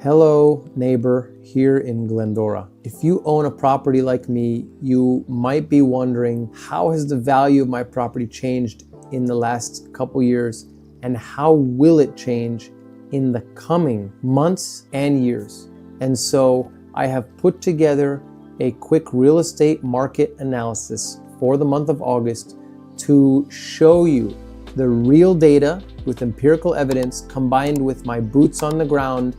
Hello, neighbor here in Glendora. If you own a property like me, you might be wondering, how has the value of my property changed in the last couple years, and how will it change in the coming months and years? And so I have put together a quick real estate market analysis for the month of August to show you the real data with empirical evidence combined with my boots on the ground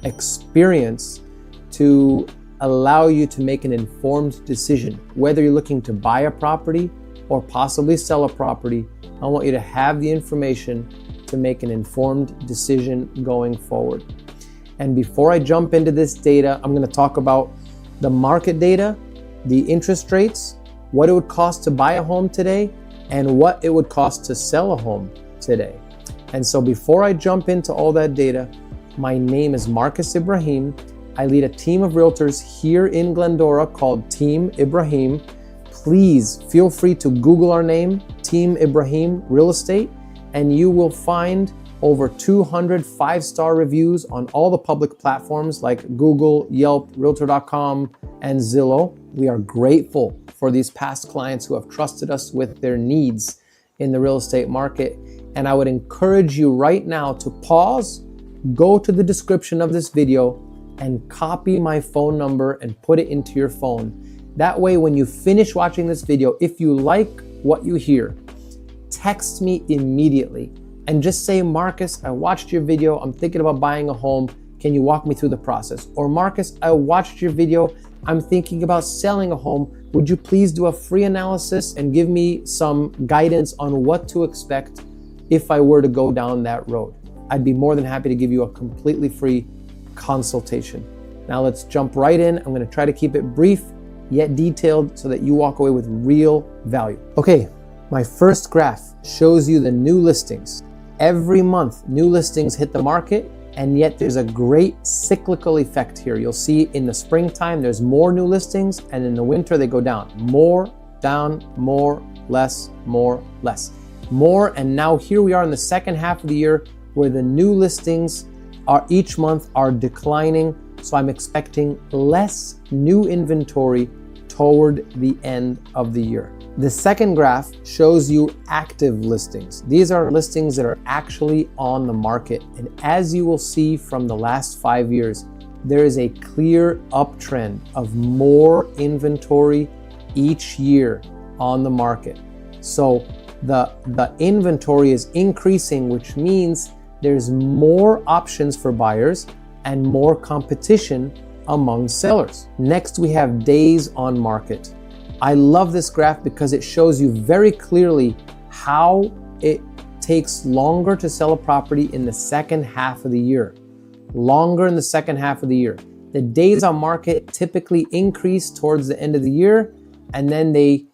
experience to allow you to make an informed decision. Whether you're looking to buy a property or possibly sell a property, I want you to have the information to make an informed decision going forward. And before I jump into this data, I'm going to talk about the market data, the interest rates, what it would cost to buy a home today, and what it would cost to sell a home today. And so before I jump into all that data, my name is Marcus Ibrahim. I lead a team of realtors here in Glendora called Team Ibrahim. Please feel free to Google our name, Team Ibrahim Real Estate, and you will find over 200 five-star reviews on all the public platforms like Google, Yelp, Realtor.com, and Zillow. We are grateful for these past clients who have trusted us with their needs in the real estate market. And I would encourage you right now to pause, go to the description of this video, and copy my phone number and put it into your phone. That way, when you finish watching this video, if you like what you hear, text me immediately and just say, Marcus, I watched your video. I'm thinking about buying a home. Can you walk me through the process? Or Marcus, I watched your video. I'm thinking about selling a home. Would you please do a free analysis and give me some guidance on what to expect if I were to go down that road? I'd be more than happy to give you a completely free consultation. Now let's jump right in. I'm going to try to keep it brief yet detailed so that you walk away with real value. Okay, my first graph shows you the new listings. Every month, new listings hit the market, and yet there's a great cyclical effect here. You'll see in the springtime, there's more new listings, and in the winter, they go down. More, down, more, less, more, less. More, and now here we are in the second half of the year where the new listings are each month are declining. So I'm expecting less new inventory toward the end of the year. The second graph shows you active listings. These are listings that are actually on the market. And as you will see from the last 5 years, there is a clear uptrend of more inventory each year on the market. So the inventory is increasing, which means there's more options for buyers and more competition among sellers. Next, we have days on market. I love this graph because it shows you very clearly how it takes longer to sell a property in the second half of the year. Longer in the second half of the year. The days on market typically increase towards the end of the year, and then they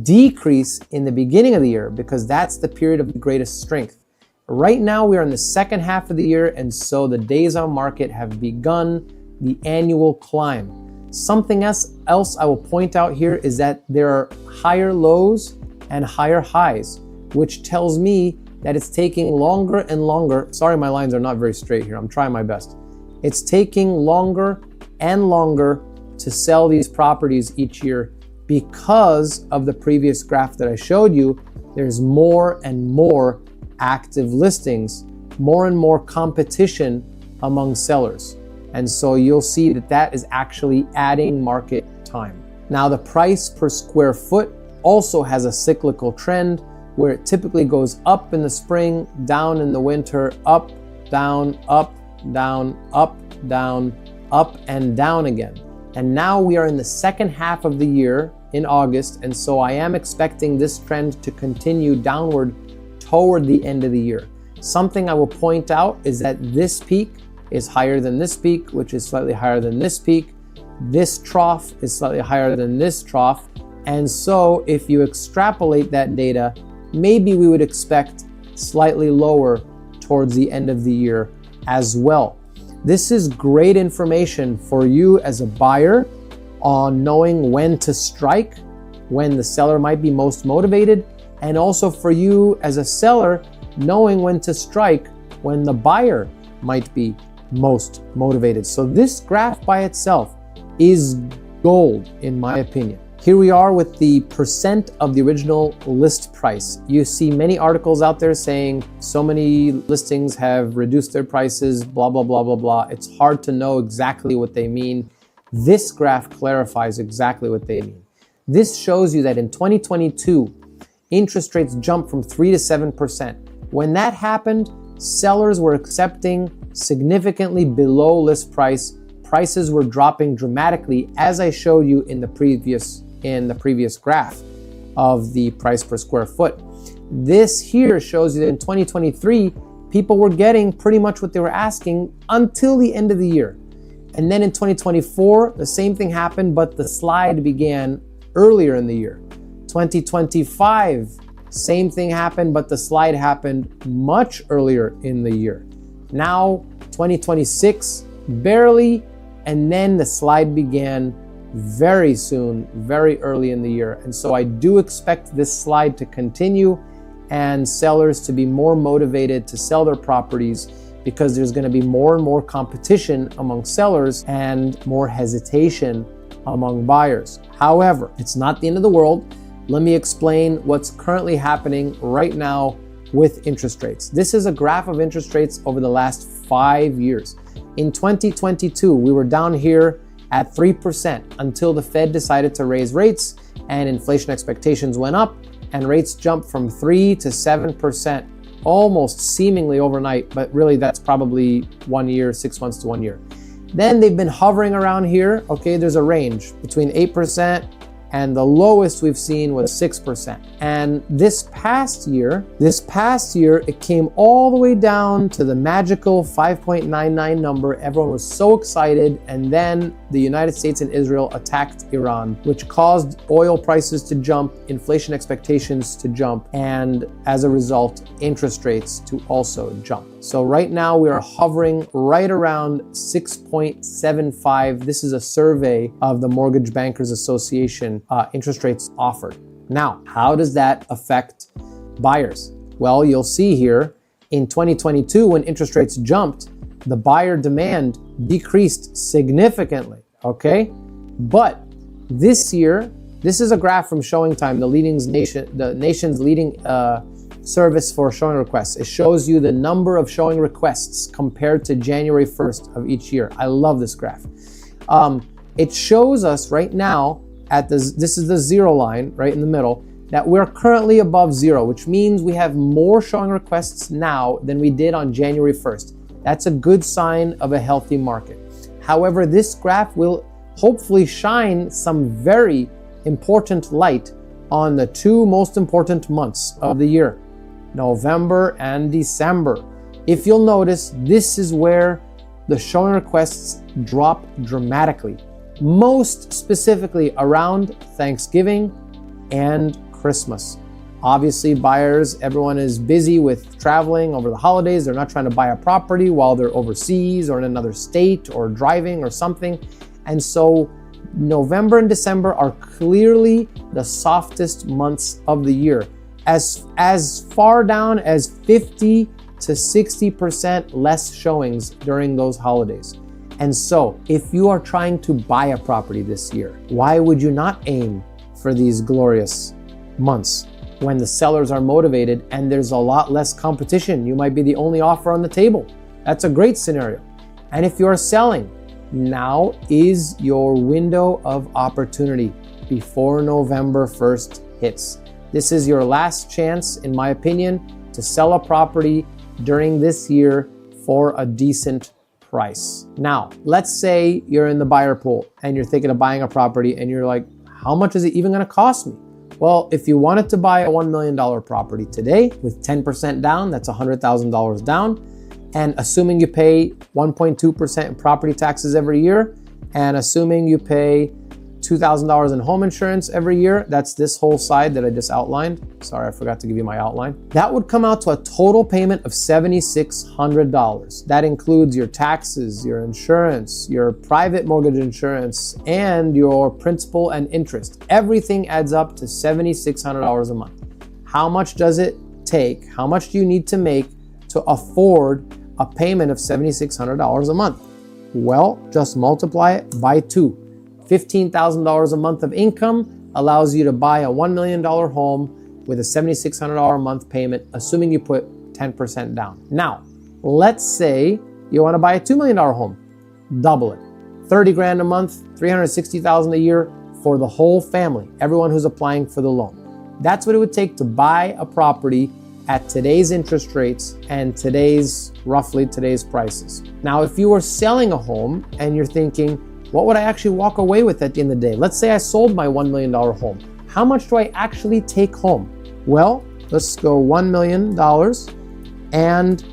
decrease in the beginning of the year because that's the period of the greatest strength. Right now, we are in the second half of the year, and so the days on market have begun the annual climb. Something else I will point out here is that there are higher lows and higher highs, which tells me that it's taking longer and longer. Sorry, my lines are not very straight here. I'm trying my best. It's taking longer and longer to sell these properties each year because of the previous graph that I showed you. There's more and more active listings, more and more competition among sellers. And so you'll see that that is actually adding market time. Now, the price per square foot also has a cyclical trend where it typically goes up in the spring, down in the winter, up, down, up, down, up, down, up, and down again. And now we are in the second half of the year in August, and so I am expecting this trend to continue downward toward the end of the year. Something I will point out is that this peak is higher than this peak, which is slightly higher than this peak. This trough is slightly higher than this trough. And so if you extrapolate that data, maybe we would expect slightly lower towards the end of the year as well. This is great information for you as a buyer on knowing when to strike, when the seller might be most motivated, and also for you as a seller, knowing when to strike when the buyer might be most motivated. So this graph by itself is gold, in my opinion. Here we are with the percent of the original list price. You see many articles out there saying so many listings have reduced their prices, blah, blah, blah, blah, blah. It's hard to know exactly what they mean. This graph clarifies exactly what they mean. This shows you that in 2022, interest rates jumped from 3 to 7%. When that happened, sellers were accepting significantly below list price. Prices were dropping dramatically, as I showed you in the previous graph of the price per square foot. This here shows you that in 2023, people were getting pretty much what they were asking until the end of the year. And then in 2024, the same thing happened, but the slide began earlier in the year. 2025, same thing happened, but the slide happened much earlier in the year. Now, 2026, barely, and then the slide began very soon, very early in the year. And so I do expect this slide to continue and sellers to be more motivated to sell their properties because there's going to be more and more competition among sellers and more hesitation among buyers. However, it's not the end of the world. Let me explain what's currently happening right now with interest rates. This is a graph of interest rates over the last 5 years. In 2022, we were down here at 3% until the Fed decided to raise rates and inflation expectations went up and rates jumped from 3 to 7%, almost seemingly overnight, but really that's probably 1 year, 6 months to 1 year. Then they've been hovering around here. Okay, there's a range between 8% and the lowest we've seen was 6%. And this past year, it came all the way down to the magical 5.99 number. Everyone was so excited. And then the United States and Israel attacked Iran, which caused oil prices to jump, inflation expectations to jump, and as a result, interest rates to also jump. So right now we are hovering right around 6.75. This is a survey of the Mortgage Bankers Association interest rates offered. Now, how does that affect buyers? Well, you'll see here in 2022, when interest rates jumped, the buyer demand decreased significantly, okay? But this year, this is a graph from Showing Time, the nation's leading service for showing requests. It shows you the number of showing requests compared to January 1st of each year. I love this graph. It shows us right now this is the zero line right in the middle, that we're currently above zero, which means we have more showing requests now than we did on January 1st. That's a good sign of a healthy market. However, this graph will hopefully shine some very important light on the two most important months of the year, November and December. If you'll notice, this is where the showing requests drop dramatically, most specifically around Thanksgiving and Christmas. Obviously, buyers, everyone is busy with traveling over the holidays. They're not trying to buy a property while they're overseas or in another state or driving or something. And so November and December are clearly the softest months of the year. As far down as 50 to 60% less showings during those holidays. And so if you are trying to buy a property this year, why would you not aim for these glorious months when the sellers are motivated and there's a lot less competition? You might be the only offer on the table. That's a great scenario. And if you're selling, now is your window of opportunity before November 1st hits. This is your last chance, in my opinion, to sell a property during this year for a decent price. Now, let's say you're in the buyer pool and you're thinking of buying a property and you're like, how much is it even going to cost me? Well, if you wanted to buy a $1 million property today with 10% down, that's $100,000 down. And assuming you pay 1.2% in property taxes every year, and assuming you pay $2,000 in home insurance every year, that's this whole side that I just outlined. Sorry, I forgot to give you my outline. That would come out to a total payment of $7,600. That includes your taxes, your insurance, your private mortgage insurance, and your principal and interest. Everything adds up to $7,600 a month. How much does it take? How much do you need to make to afford a payment of $7,600 a month. Well, just multiply it by 2. $15,000 a month of income allows you to buy a $1 million home with a $7,600 a month payment, assuming you put 10% down. Now, let's say you want to buy a $2 million home. Double it. 30 grand a month, 360,000 a year for the whole family, everyone who's applying for the loan. That's what it would take to buy a property at today's interest rates and roughly today's prices. Now, if you were selling a home and you're thinking, what would I actually walk away with at the end of the day? Let's say I sold my $1 million home. How much do I actually take home? Well, let's go $1 million, and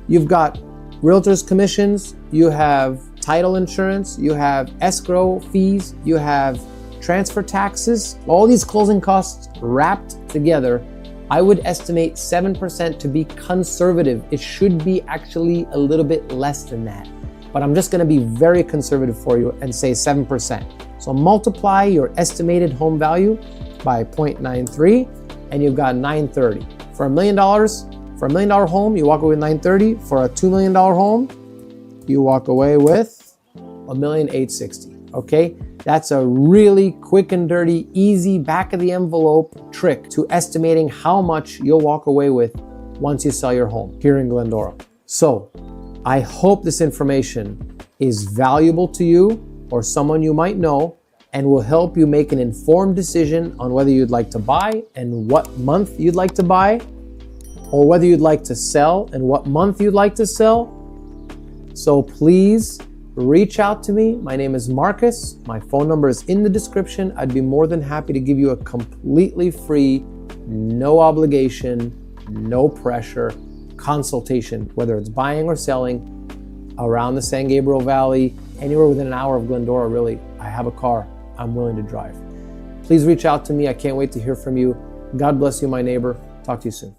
you've got realtor's commissions, you have title insurance, you have escrow fees, you have transfer taxes, all these closing costs wrapped together. I would estimate 7% to be conservative. It should be actually a little bit less than that, but I'm just gonna be very conservative for you and say 7%. So multiply your estimated home value by 0.93 and you've got $930. For $1 million, for $1 million home, you walk away with $930. For a $2 million home, you walk away with $1,860,000, okay? That's a really quick and dirty, easy, back of the envelope trick to estimating how much you'll walk away with once you sell your home here in Glendora. So I hope this information is valuable to you or someone you might know and will help you make an informed decision on whether you'd like to buy and what month you'd like to buy, or whether you'd like to sell and what month you'd like to sell. So please reach out to me. My name is Marcus. My phone number is in the description. I'd be more than happy to give you a completely free, no obligation, no pressure consultation, whether it's buying or selling around the San Gabriel Valley, anywhere within an hour of Glendora, really. I have a car. I'm willing to drive. Please reach out to me. I can't wait to hear from you. God bless you, my neighbor. Talk to you soon.